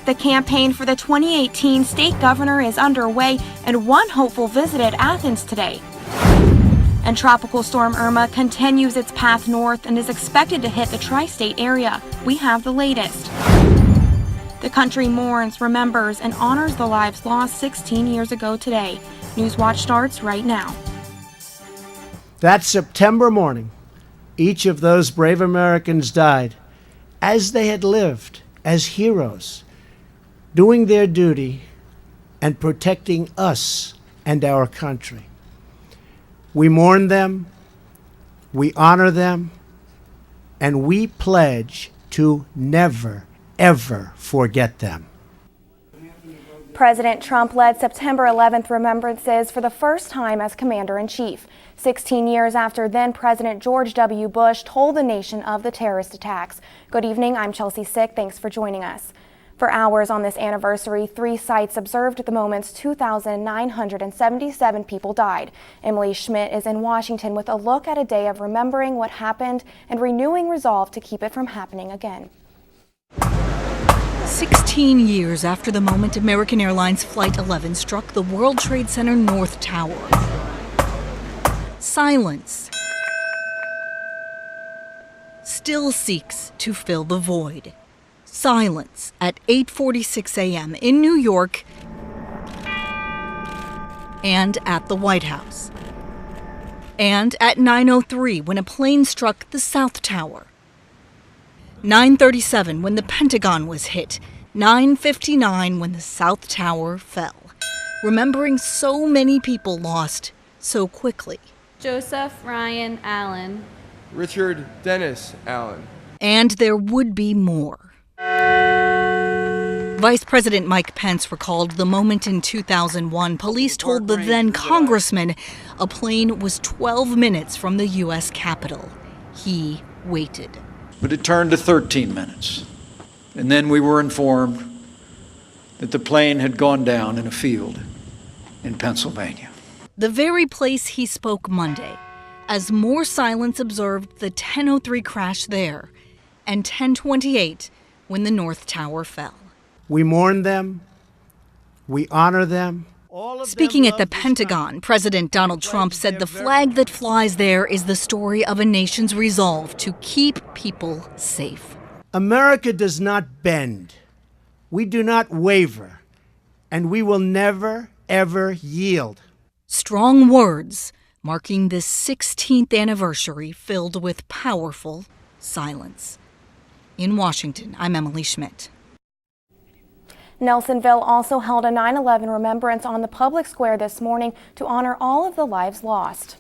The campaign for the 2018 state governor is underway, and one hopeful visited Athens today. And Tropical Storm Irma continues its path north and is expected to hit the tri-state area. We have the latest. The country mourns, remembers, and honors the lives lost 16 years ago today. Newswatch starts right now. That September morning, each of those brave Americans died as they had lived, as heroes, doing their duty and protecting us and our country. We mourn them, we honor them, and we pledge to never, ever forget them. President Trump led September 11th remembrances for the first time as commander-in-chief, 16 years after then-President George W. Bush told the nation of the terrorist attacks. Good evening, I'm Chelsea Sick. Thanks for joining us. For hours on this anniversary, 3 sites observed the moments 2,977 people died. Emily Schmidt is in Washington with a look at a day of remembering what happened and renewing resolve to keep it from happening again. 16 years after the moment American Airlines Flight 11 struck the World Trade Center North Tower. Silence still seeks to fill the void. Silence at 8:46 a.m. in New York and at the White House. And at 9:03 when a plane struck the South Tower. 9:37 when the Pentagon was hit. 9:59 when the South Tower fell. Remembering so many people lost so quickly. Joseph Ryan Allen. Richard Dennis Allen. And there would be more. Vice President Mike Pence recalled the moment in 2001. Police told the then congressman a plane was 12 minutes from the U.S. Capitol. He waited. But it turned to 13 minutes. And then we were informed that the plane had gone down in a field in Pennsylvania. The very place he spoke Monday, as more silence observed the 10:03 crash there and 10:28 when the North Tower fell. We mourn them, we honor them. Speaking at the Pentagon, President Donald Trump said the flag that flies there is the story of a nation's resolve to keep people safe. America does not bend. We do not waver, and we will never, ever yield. Strong words marking this 16th anniversary filled with powerful silence. In Washington, I'm Emily Schmidt. Nelsonville also held a 9/11 remembrance on the public square this morning to honor all of the lives lost.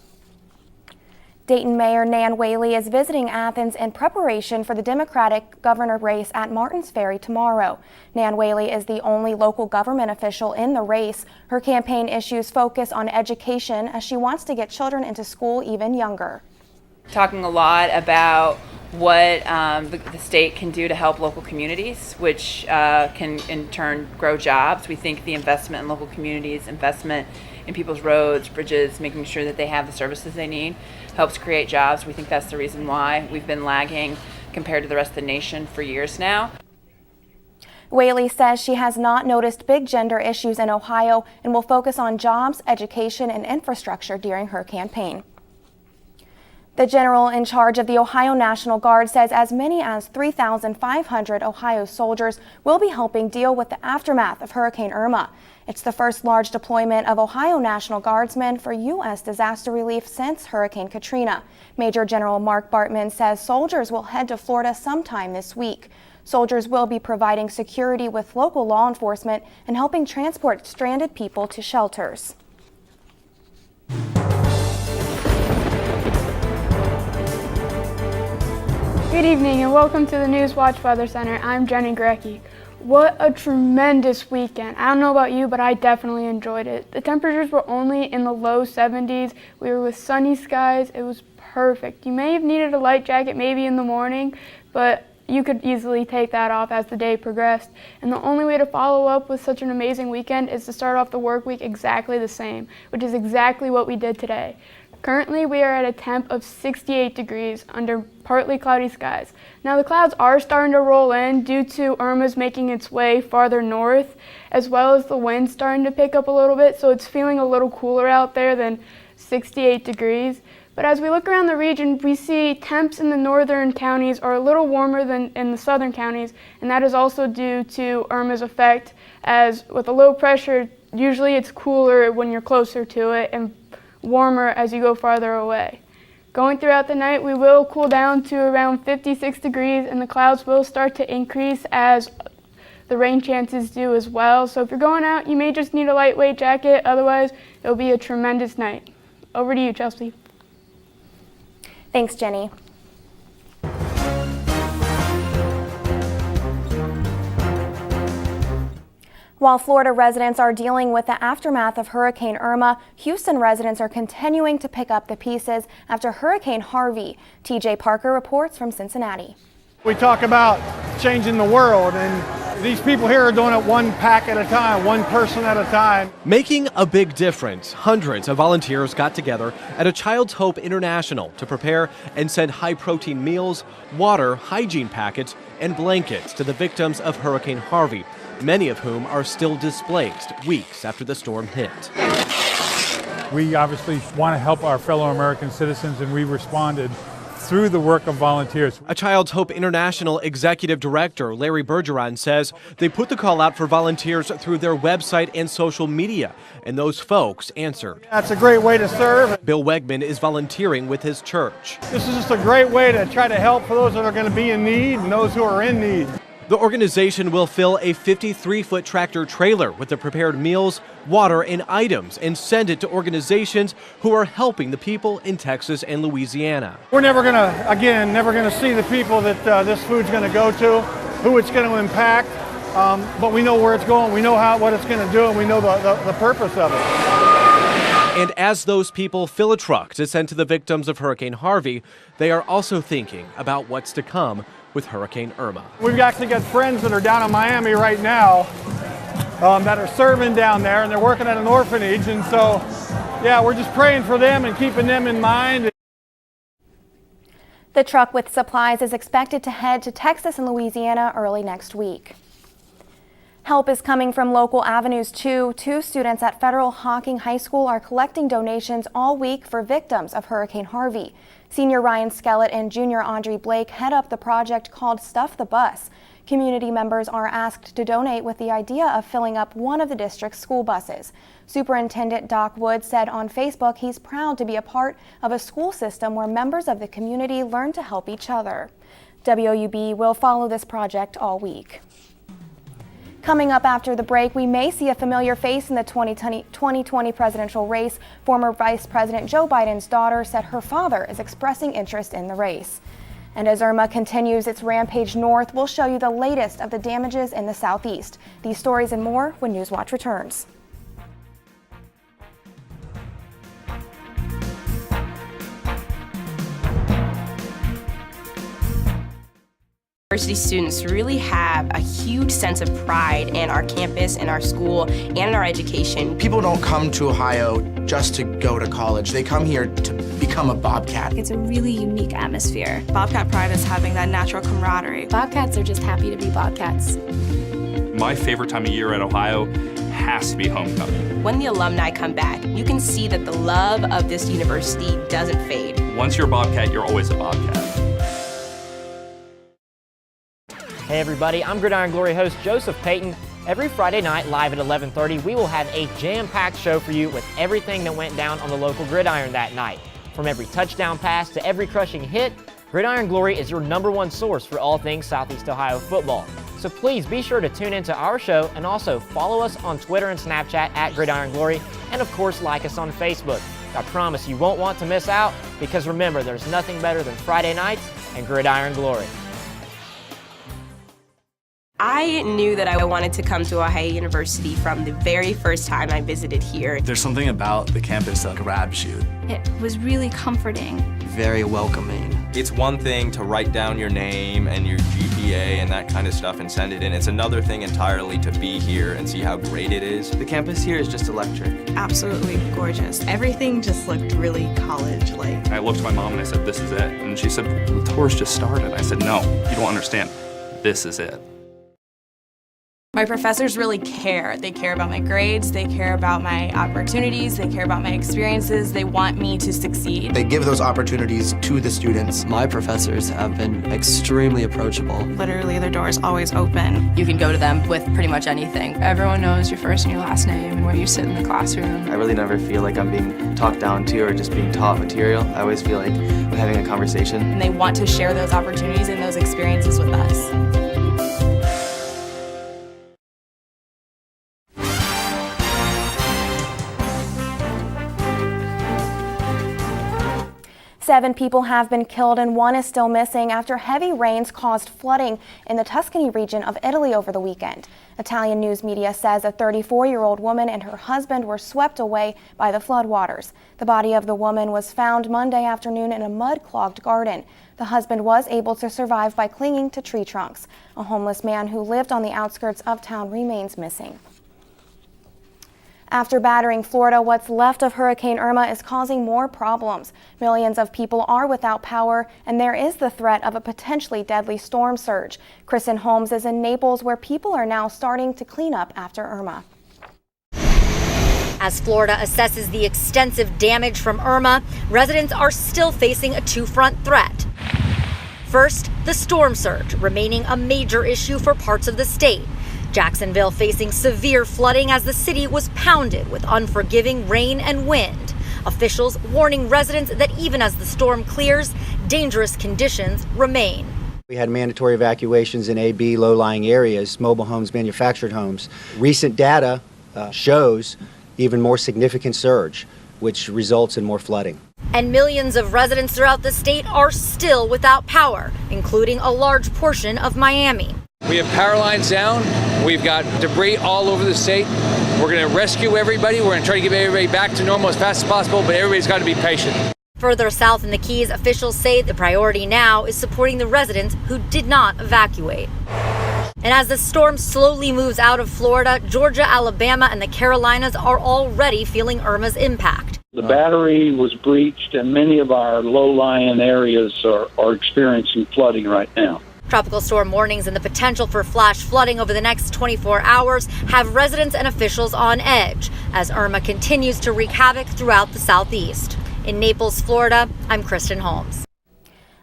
Dayton Mayor Nan Whaley is visiting Athens in preparation for the Democratic governor race at Martins Ferry tomorrow. Nan Whaley is the only local government official in the race. Her campaign issues focus on education as she wants to get children into school even younger. Talking a lot about what the state can do to help local communities, which can in turn grow jobs. We think the investment in local communities, investment in people's roads, bridges, making sure that they have the services they need, helps create jobs. We think that's the reason why we've been lagging compared to the rest of the nation for years now. Whaley says she has not noticed big gender issues in Ohio and will focus on jobs, education, and infrastructure during her campaign. The general in charge of the Ohio National Guard says as many as 3,500 Ohio soldiers will be helping deal with the aftermath of Hurricane Irma. It's the first large deployment of Ohio National Guardsmen for U.S. disaster relief since Hurricane Katrina. Major General Mark Bartman says soldiers will head to Florida sometime this week. Soldiers will be providing security with local law enforcement and helping transport stranded people to shelters. Good evening and welcome to the Newswatch Weather Center. I'm Jenny Grecki. What a tremendous weekend. I don't know about you, but I definitely enjoyed it. The temperatures were only in the low 70s. We were with sunny skies. It was perfect. You may have needed a light jacket maybe in the morning, but you could easily take that off as the day progressed. And the only way to follow up with such an amazing weekend is to start off the work week exactly the same, which is exactly what we did today. Currently, we are at a temp of 68 degrees under partly cloudy skies. Now, the clouds are starting to roll in due to Irma's making its way farther north, as well as the wind starting to pick up a little bit, so it's feeling a little cooler out there than 68 degrees. But as we look around the region, we see temps in the northern counties are a little warmer than in the southern counties, and that is also due to Irma's effect, as with a low pressure, usually it's cooler when you're closer to it and warmer as you go farther away. Going throughout the night, we will cool down to around 56 degrees, and the clouds will start to increase as the rain chances do as well. So if you're going out, you may just need a lightweight jacket. Otherwise, it'll be a tremendous night. Over to you, Chelsea. Thanks, Jenny. While Florida residents are dealing with the aftermath of Hurricane Irma, Houston residents are continuing to pick up the pieces after Hurricane Harvey. TJ Parker reports from Cincinnati. We talk about changing the world, and these people here are doing it one pack at a time, one person at a time. Making a big difference. Hundreds of volunteers got together at a Child's Hope International to prepare and send high-protein meals, water, hygiene packets, and blankets to the victims of Hurricane Harvey, many of whom are still displaced weeks after the storm hit. We obviously want to help our fellow American citizens, and we responded through the work of volunteers. A Child's Hope International Executive Director, Larry Bergeron, says they put the call out for volunteers through their website and social media, and those folks answered. That's a great way to serve. Bill Wegman is volunteering with his church. This is just a great way to try to help for those that are going to be in need and those who are in need. The organization will fill a 53-foot tractor trailer with the prepared meals, water, and items and send it to organizations who are helping the people in Texas and Louisiana. We're never going to see the people that this food's going to go to, who it's going to impact, but we know where it's going, we know what it's going to do, and we know the purpose of it. And as those people fill a truck to send to the victims of Hurricane Harvey, they are also thinking about what's to come with Hurricane Irma. We've actually got friends that are down in Miami right now that are serving down there, and they're working at an orphanage, and so, yeah, we're just praying for them and keeping them in mind. The truck with supplies is expected to head to Texas and Louisiana early next week. Help is coming from local avenues too. 2 students at Federal Hocking High School are collecting donations all week for victims of Hurricane Harvey. Senior Ryan Skellett and junior Audrey Blake head up the project called Stuff the Bus. Community members are asked to donate with the idea of filling up one of the district's school buses. Superintendent Doc Wood said on Facebook he's proud to be a part of a school system where members of the community learn to help each other. WOUB will follow this project all week. Coming up after the break, we may see a familiar face in the 2020 presidential race. Former Vice President Joe Biden's daughter said her father is expressing interest in the race. And as Irma continues its rampage north, we'll show you the latest of the damages in the southeast. These stories and more when Newswatch returns. University students really have a huge sense of pride in our campus, in our school, and in our education. People don't come to Ohio just to go to college. They come here to become a Bobcat. It's a really unique atmosphere. Bobcat pride is having that natural camaraderie. Bobcats are just happy to be Bobcats. My favorite time of year at Ohio has to be homecoming. When the alumni come back, you can see that the love of this university doesn't fade. Once you're a Bobcat, you're always a Bobcat. Hey everybody, I'm Gridiron Glory host Joseph Payton. Every Friday night live at 11:30, we will have a jam-packed show for you with everything that went down on the local gridiron that night. From every touchdown pass to every crushing hit, Gridiron Glory is your #1 source for all things Southeast Ohio football. So please be sure to tune into our show and also follow us on Twitter and Snapchat at Gridiron Glory, and of course like us on Facebook. I promise you won't want to miss out, because remember, there's nothing better than Friday nights and Gridiron Glory. I knew that I wanted to come to Ohio University from the very first time I visited here. There's something about the campus that grabs you. It was really comforting. Very welcoming. It's one thing to write down your name and your GPA GPA and that kind of stuff and send it in. It's another thing entirely to be here and see how great it is. The campus here is just electric. Absolutely gorgeous. Everything just looked really college-like. I looked at my mom and I said, this is it. And she said, the tour's just started. I said, no, you don't understand. This is it. My professors really care. They care about my grades, they care about my opportunities, they care about my experiences, they want me to succeed. They give those opportunities to the students. My professors have been extremely approachable. Literally, their door is always open. You can go to them with pretty much anything. Everyone knows your first and your last name and where you sit in the classroom. I really never feel like I'm being talked down to or just being taught material. I always feel like I'm having a conversation. And they want to share those opportunities and those experiences with us. 7 people have been killed and 1 is still missing after heavy rains caused flooding in the Tuscany region of Italy over the weekend. Italian news media says a 34-year-old woman and her husband were swept away by the floodwaters. The body of the woman was found Monday afternoon in a mud-clogged garden. The husband was able to survive by clinging to tree trunks. A homeless man who lived on the outskirts of town remains missing. After battering Florida, what's left of Hurricane Irma is causing more problems. Millions of people are without power, and there is the threat of a potentially deadly storm surge. Kristen Holmes is in Naples, where people are now starting to clean up after Irma. As Florida assesses the extensive damage from Irma, residents are still facing a two-front threat. First, the storm surge, remaining a major issue for parts of the state. Jacksonville facing severe flooding as the city was pounded with unforgiving rain and wind. Officials warning residents that even as the storm clears, dangerous conditions remain. We had mandatory evacuations in AB low-lying areas, mobile homes, manufactured homes. Recent data shows even more significant surge, which results in more flooding. And millions of residents throughout the state are still without power, including a large portion of Miami. We have power lines down. We've got debris all over the state. We're going to rescue everybody. We're going to try to get everybody back to normal as fast as possible, but everybody's got to be patient. Further south in the Keys, officials say the priority now is supporting the residents who did not evacuate. And as the storm slowly moves out of Florida, Georgia, Alabama, and the Carolinas are already feeling Irma's impact. The battery was breached, and many of our low-lying areas are experiencing flooding right now. Tropical storm warnings and the potential for flash flooding over the next 24 hours have residents and officials on edge as Irma continues to wreak havoc throughout the southeast. In Naples, Florida, I'm Kristen Holmes.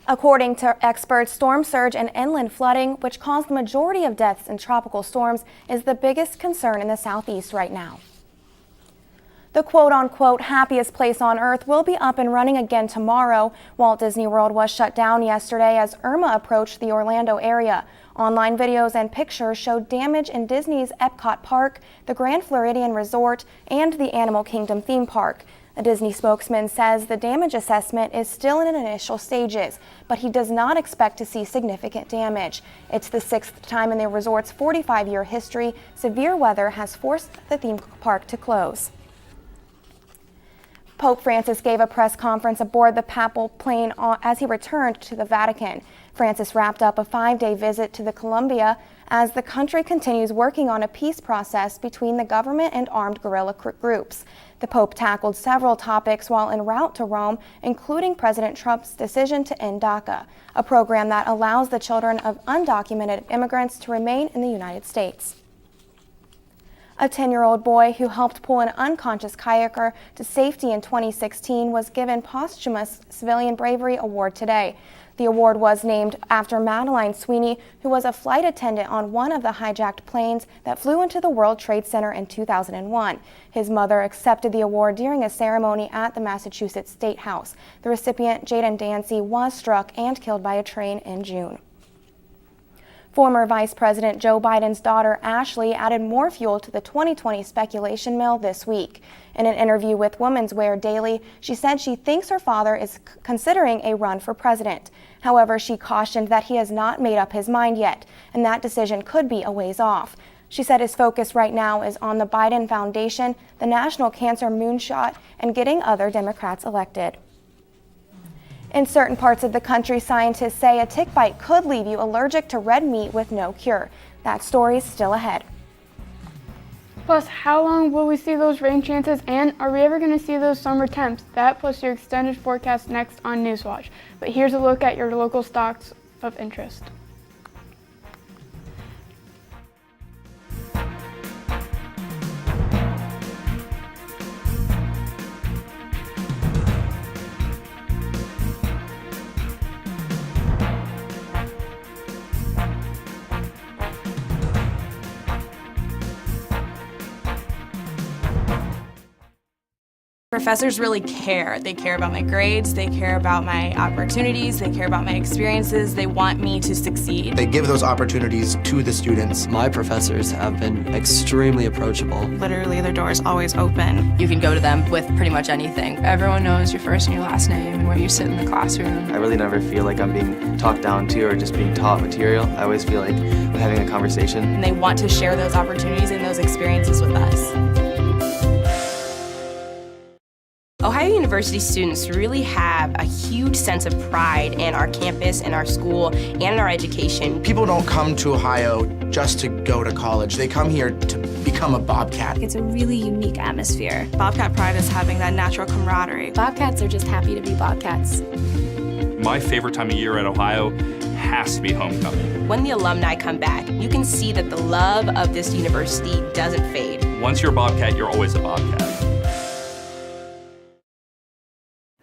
According to experts, storm surge and inland flooding, which caused the majority of deaths in tropical storms, is the biggest concern in the southeast right now. The quote-unquote happiest place on earth will be up and running again tomorrow. Walt Disney World was shut down yesterday as Irma approached the Orlando area. Online videos and pictures showed damage in Disney's Epcot Park, the Grand Floridian Resort, and the Animal Kingdom theme park. A Disney spokesman says the damage assessment is still in initial stages, but he does not expect to see significant damage. It's the 6th time in the resort's 45-year history severe weather has forced the theme park to close. Pope Francis gave a press conference aboard the papal plane as he returned to the Vatican. Francis wrapped up a 5-day visit to Colombia as the country continues working on a peace process between the government and armed guerrilla groups. The Pope tackled several topics while en route to Rome, including President Trump's decision to end DACA, a program that allows the children of undocumented immigrants to remain in the United States. A 10-year-old boy who helped pull an unconscious kayaker to safety in 2016 was given posthumous Civilian Bravery Award today. The award was named after Madeline Sweeney, who was a flight attendant on one of the hijacked planes that flew into the World Trade Center in 2001. His mother accepted the award during a ceremony at the Massachusetts State House. The recipient, Jaden Dancy, was struck and killed by a train in June. Former Vice President Joe Biden's daughter, Ashley, added more fuel to the 2020 speculation mill this week. In an interview with Women's Wear Daily, she said she thinks her father is considering a run for president. However, she cautioned that he has not made up his mind yet, and that decision could be a ways off. She said his focus right now is on the Biden Foundation, the National Cancer Moonshot, and getting other Democrats elected. In certain parts of the country, scientists say a tick bite could leave you allergic to red meat with no cure. That story's still ahead. Plus, how long will we see those rain chances, and are we ever going to see those summer temps? That plus your extended forecast next on Newswatch. But here's a look at your local stocks of interest. Professors really care. They care about my grades, they care about my opportunities, they care about my experiences, they want me to succeed. They give those opportunities to the students. My professors have been extremely approachable. Literally, their door is always open. You can go to them with pretty much anything. Everyone knows your first and your last name and where you sit in the classroom. I really never feel like I'm being talked down to or just being taught material. I always feel like I'm having a conversation. And they want to share those opportunities and those experiences with us. Ohio University students really have a huge sense of pride in our campus, in our school, and in our education. People don't come to Ohio just to go to college. They come here to become a Bobcat. It's a really unique atmosphere. Bobcat pride is having that natural camaraderie. Bobcats are just happy to be Bobcats. My favorite time of year at Ohio has to be homecoming. When the alumni come back, you can see that the love of this university doesn't fade. Once you're a Bobcat, you're always a Bobcat.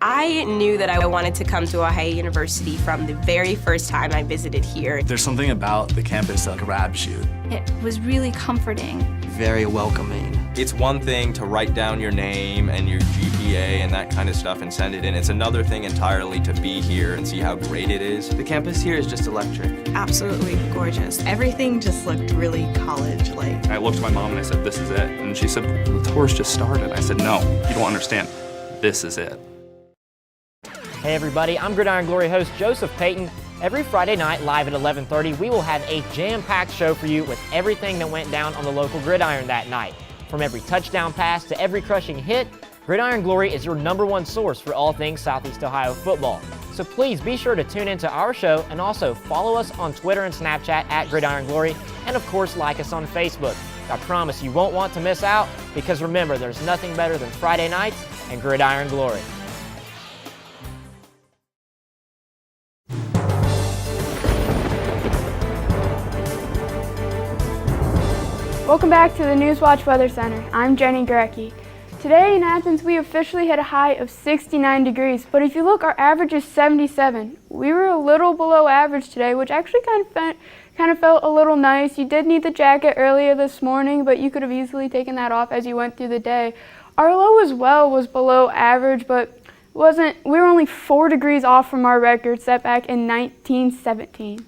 I knew that I wanted to come to Ohio University from the very first time I visited here. There's something about the campus that grabs you. It was really comforting. Very welcoming. It's one thing to write down your name and your GPA and that kind of stuff and send it in. It's another thing entirely to be here and see how great it is. The campus here is just electric. Absolutely gorgeous. Everything just looked really college-like. I looked at my mom and I said, "This is it." And she said, "The tour's just started." I said, "No, you don't understand. This is it." Hey everybody, I'm Gridiron Glory host Joseph Payton. Every Friday night live at 11:30, we will have a jam-packed show for you with everything that went down on the local gridiron that night. From every touchdown pass to every crushing hit, Gridiron Glory is your #1 source for all things Southeast Ohio football. So please be sure to tune into our show and also follow us on Twitter and Snapchat at Gridiron Glory, and of course like us on Facebook. I promise you won't want to miss out, because remember, there's nothing better than Friday nights and Gridiron Glory. Welcome back to the Newswatch Weather Center. I'm Jenny Grecki. Today in Athens, we officially hit a high of 69 degrees, but if you look, our average is 77. We were a little below average today, which actually kind of felt a little nice. You did need the jacket earlier this morning, but you could have easily taken that off as you went through the day. Our low as well was below average, but we were only 4 degrees off from our record set back in 1917.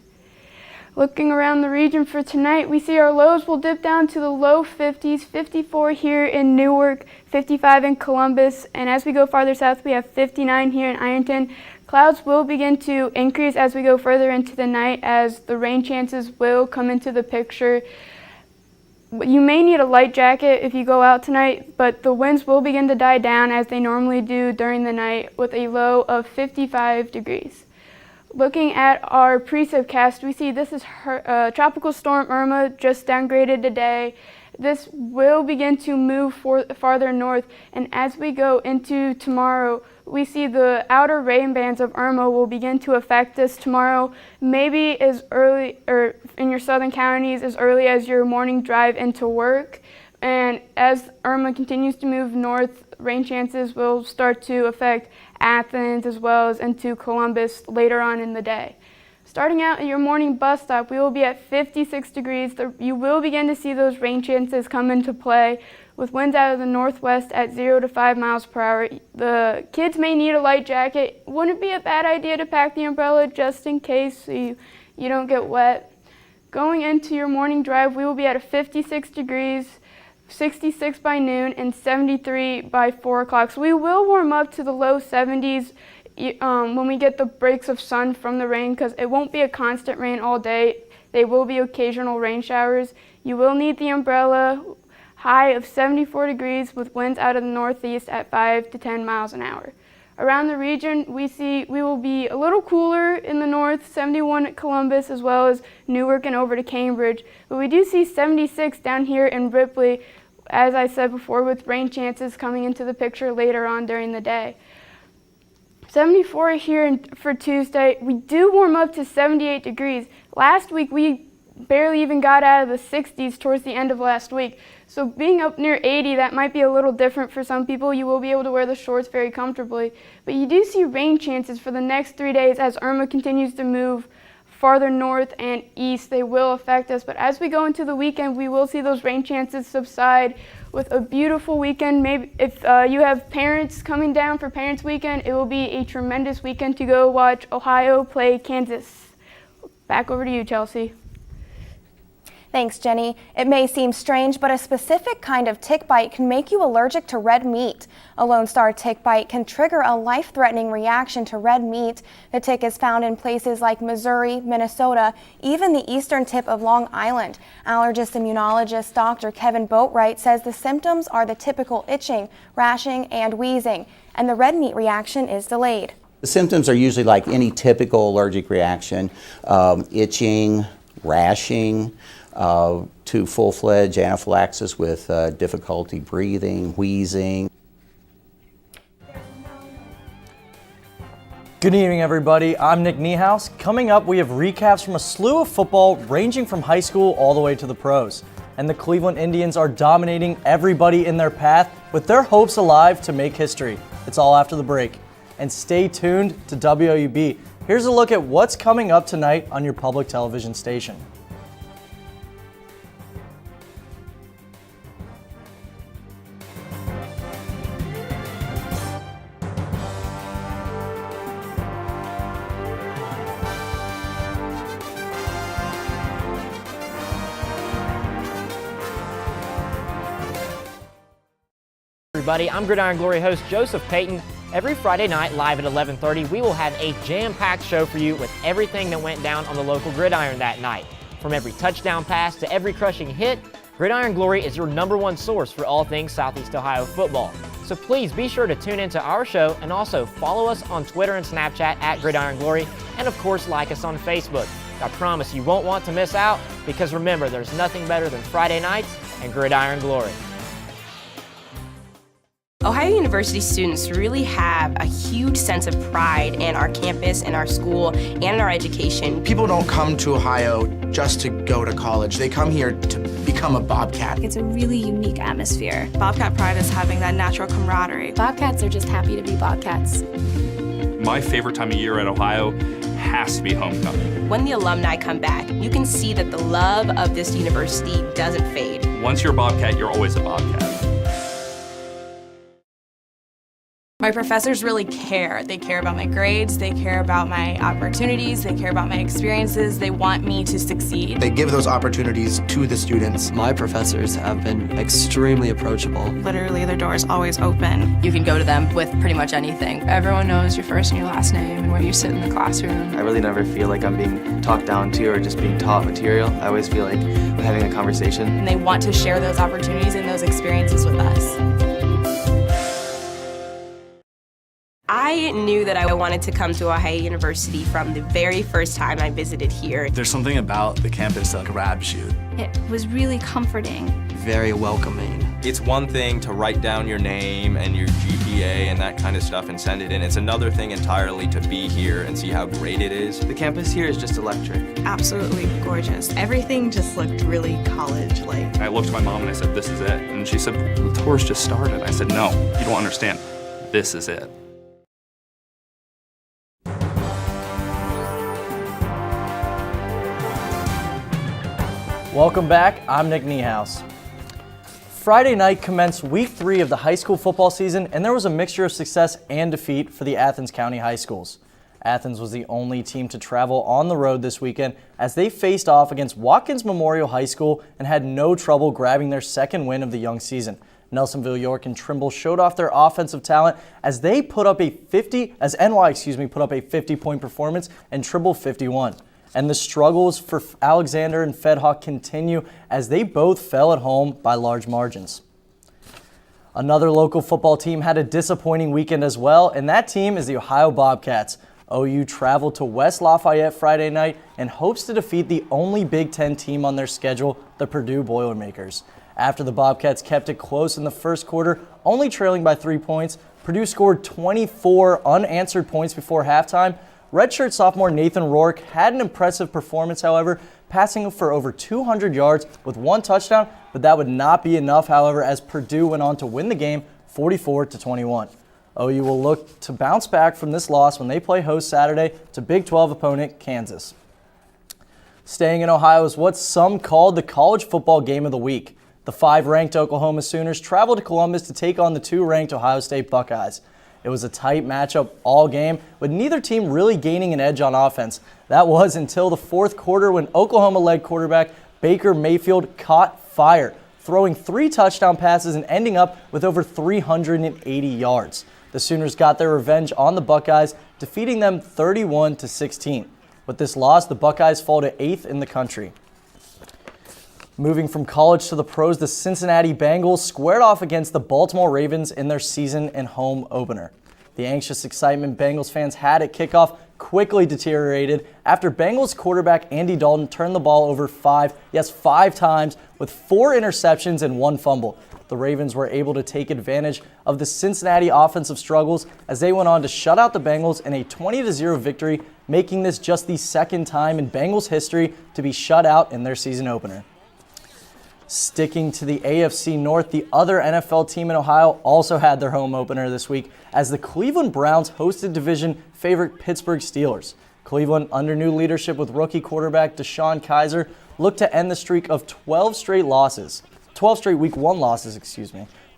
Looking around the region for tonight, we see our lows will dip down to the low 50s, 54 here in Newark, 55 in Columbus, and as we go farther south, we have 59 here in Ironton. Clouds will begin to increase as we go further into the night, as the rain chances will come into the picture. You may need a light jacket if you go out tonight, but the winds will begin to die down as they normally do during the night, with a low of 55 degrees. Looking at our precipcast, we see this is Tropical Storm Irma, just downgraded today. This will begin to move farther north, and as we go into tomorrow, we see the outer rain bands of Irma will begin to affect us tomorrow, maybe as early, or in your southern counties, as early as your morning drive into work. And as Irma continues to move north, rain chances will start to affect Athens as well as into Columbus later on in the day. Starting out at your morning bus stop, we will be at 56 degrees. You will begin to see those rain chances come into play with winds out of the northwest at 0 to 5 miles per hour. The kids may need a light jacket. Wouldn't be a bad idea to pack the umbrella just in case so you don't get wet. Going into your morning drive, we will be at a 56 degrees, 66 by noon, and 73 by 4 o'clock. So we will warm up to the low 70s when we get the breaks of sun from the rain, because it won't be a constant rain all day. There will be occasional rain showers. You will need the umbrella. High of 74 degrees with winds out of the northeast at 5 to 10 miles an hour. Around the region, we will be a little cooler in the north, 71 at Columbus, as well as Newark and over to Cambridge. But we do see 76 down here in Ripley, as I said before, with rain chances coming into the picture later on during the day. 74 here for Tuesday. We do warm up to 78 degrees. Last week, we barely even got out of the 60s towards the end of last week. So being up near 80, that might be a little different for some people. You will be able to wear the shorts very comfortably. But you do see rain chances for the next 3 days as Irma continues to move farther north and east. They will affect us. But as we go into the weekend, we will see those rain chances subside with a beautiful weekend. Maybe if you have parents coming down for Parents Weekend, it will be a tremendous weekend to go watch Ohio play Kansas. Back over to you, Chelsea. Thanks, Jenny. It may seem strange, but a specific kind of tick bite can make you allergic to red meat. A Lone Star tick bite can trigger a life-threatening reaction to red meat. The tick is found in places like Missouri, Minnesota, even the eastern tip of Long Island. Allergist immunologist Dr. Kevin Boatwright says the symptoms are the typical itching, rashing, and wheezing, and the red meat reaction is delayed. The symptoms are usually like any typical allergic reaction, itching, rashing, to full-fledged anaphylaxis with difficulty breathing, wheezing. Good evening, everybody. I'm Nick Niehaus. Coming up, we have recaps from a slew of football ranging from high school all the way to the pros. And the Cleveland Indians are dominating everybody in their path with their hopes alive to make history. It's all after the break. And stay tuned to WOUB. Here's a look at what's coming up tonight on your public television station. Everybody, I'm Gridiron Glory host Joseph Payton. Every Friday night, live at 11:30, we will have a jam-packed show for you with everything that went down on the local gridiron that night. From every touchdown pass to every crushing hit, Gridiron Glory is your #1 source for all things Southeast Ohio football. So please be sure to tune into our show and also follow us on Twitter and Snapchat at Gridiron Glory, and of course like us on Facebook. I promise you won't want to miss out, because remember, there's nothing better than Friday nights and Gridiron Glory. Ohio University students really have a huge sense of pride in our campus, in our school, and in our education. People don't come to Ohio just to go to college. They come here to become a Bobcat. It's a really unique atmosphere. Bobcat pride is having that natural camaraderie. Bobcats are just happy to be Bobcats. My favorite time of year at Ohio has to be homecoming. When the alumni come back, you can see that the love of this university doesn't fade. Once you're a Bobcat, you're always a Bobcat. My professors really care. They care about my grades, they care about my opportunities, they care about my experiences, they want me to succeed. They give those opportunities to the students. My professors have been extremely approachable. Literally, their door is always open. You can go to them with pretty much anything. Everyone knows your first and your last name and where you sit in the classroom. I really never feel like I'm being talked down to or just being taught material. I always feel like I'm having a conversation. And they want to share those opportunities and those experiences with us. I knew that I wanted to come to Ohio University from the very first time I visited here. There's something about the campus that grabs you. It was really comforting. Very welcoming. It's one thing to write down your name and your GPA and that kind of stuff and send it in. It's another thing entirely to be here and see how great it is. The campus here is just electric. Absolutely gorgeous. Everything just looked really college-like. I looked at my mom and I said, "This is it." And she said, "The tour's just started." I said, "No, you don't understand. This is it." Welcome back, I'm Nick Niehaus. Friday night commenced week 3 of the high school football season, and there was a mixture of success and defeat for the Athens County high schools. Athens was the only team to travel on the road this weekend as they faced off against Watkins Memorial High School and had no trouble grabbing their second win of the young season. Nelsonville, York, and Trimble showed off their offensive talent as they put up a 50-point performance and Trimble 51. And the struggles for Alexander and Fed Hawk continue as they both fell at home by large margins. Another local football team had a disappointing weekend as well, and that team is the Ohio Bobcats. OU traveled to West Lafayette Friday night and hopes to defeat the only Big Ten team on their schedule, the Purdue Boilermakers. After the Bobcats kept it close in the first quarter, only trailing by 3 points, Purdue scored 24 unanswered points before halftime. Redshirt sophomore Nathan Rourke had an impressive performance, however, passing for over 200 yards with 1 touchdown, but that would not be enough, however, as Purdue went on to win the game 44-21. OU will look to bounce back from this loss when they play host Saturday to Big 12 opponent Kansas. Staying in Ohio is what some called the college football game of the week. The 5-ranked Oklahoma Sooners traveled to Columbus to take on the 2-ranked Ohio State Buckeyes. It was a tight matchup all game, with neither team really gaining an edge on offense. That was until the fourth quarter when Oklahoma-led quarterback Baker Mayfield caught fire, throwing 3 touchdown passes and ending up with over 380 yards. The Sooners got their revenge on the Buckeyes, defeating them 31-16. With this loss, the Buckeyes fall to 8th in the country. Moving from college to the pros, the Cincinnati Bengals squared off against the Baltimore Ravens in their season and home opener. The anxious excitement Bengals fans had at kickoff quickly deteriorated after Bengals quarterback Andy Dalton turned the ball over 5 times with 4 interceptions and 1 fumble. The Ravens were able to take advantage of the Cincinnati offensive struggles as they went on to shut out the Bengals in a 20-0 victory, making this just the second time in Bengals history to be shut out in their season opener. Sticking to the AFC North, the other NFL team in Ohio also had their home opener this week as the Cleveland Browns hosted division favorite Pittsburgh Steelers. Cleveland, under new leadership with rookie quarterback Deshaun Kaiser, looked to end the streak of 12 straight Week 1 losses.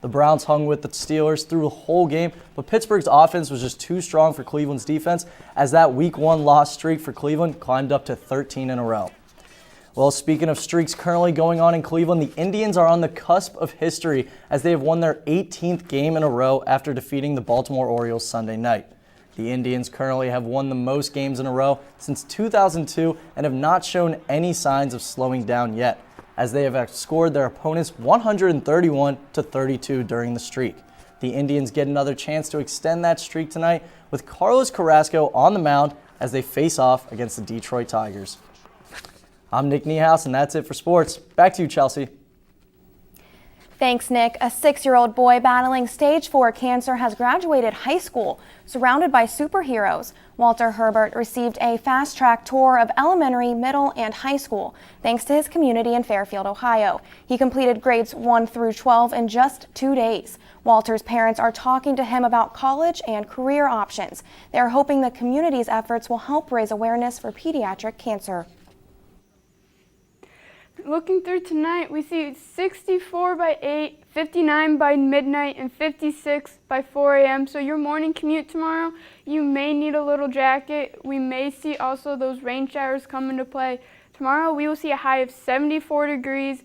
The Browns hung with the Steelers through the whole game, but Pittsburgh's offense was just too strong for Cleveland's defense as that Week 1 loss streak for Cleveland climbed up to 13 in a row. Well, speaking of streaks currently going on in Cleveland, the Indians are on the cusp of history as they have won their 18th game in a row after defeating the Baltimore Orioles Sunday night. The Indians currently have won the most games in a row since 2002 and have not shown any signs of slowing down yet, as they have outscored their opponents 131-32 during the streak. The Indians get another chance to extend that streak tonight with Carlos Carrasco on the mound as they face off against the Detroit Tigers. I'm Nick Niehaus, and that's it for sports. Back to you, Chelsea. Thanks, Nick. A 6-year-old boy battling stage 4 cancer has graduated high school, surrounded by superheroes. Walter Herbert received a fast-track tour of elementary, middle, and high school, thanks to his community in Fairfield, Ohio. He completed grades 1 through 12 in just 2 days. Walter's parents are talking to him about college and career options. They are hoping the community's efforts will help raise awareness for pediatric cancer. Looking through tonight, we see 64 by 8, 59 by midnight, and 56 by 4 a.m. So your morning commute tomorrow, you may need a little jacket. We may see also those rain showers come into play. Tomorrow we will see a high of 74 degrees.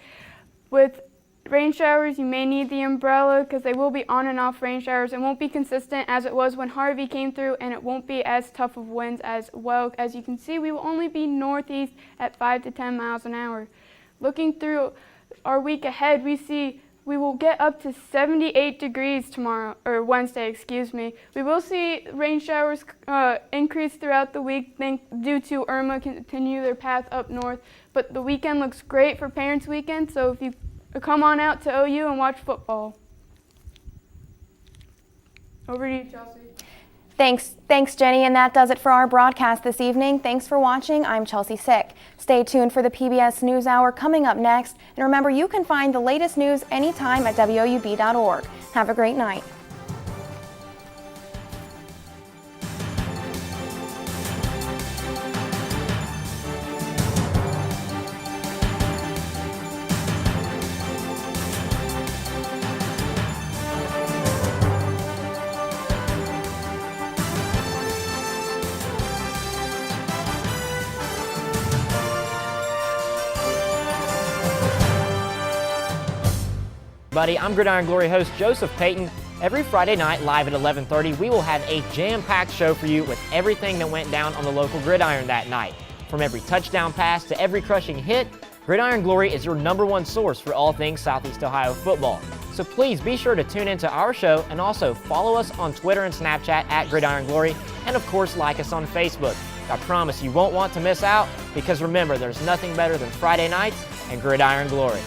With rain showers, you may need the umbrella because they will be on and off rain showers. It won't be consistent as it was when Harvey came through, and it won't be as tough of winds as well. As you can see, we will only be northeast at 5 to 10 miles an hour. Looking through our week ahead, we see we will get up to 78 degrees Wednesday. We will see rain showers increase throughout the week due to Irma continue their path up north. But the weekend looks great for Parents' Weekend, so if you come on out to OU and watch football. Over to you, Chelsea. Thanks, Jenny, and that does it for our broadcast this evening. Thanks for watching. I'm Chelsea Sick. Stay tuned for the PBS NewsHour coming up next, and remember, you can find the latest news anytime at WOUB.org. Have a great night. I'm Gridiron Glory host Joseph Payton. Every Friday night, live at 11:30, we will have a jam-packed show for you with everything that went down on the local gridiron that night. From every touchdown pass to every crushing hit, Gridiron Glory is your #1 source for all things Southeast Ohio football. So please be sure to tune into our show and also follow us on Twitter and Snapchat at Gridiron Glory, and of course like us on Facebook. I promise you won't want to miss out, because remember, there's nothing better than Friday nights and Gridiron Glory.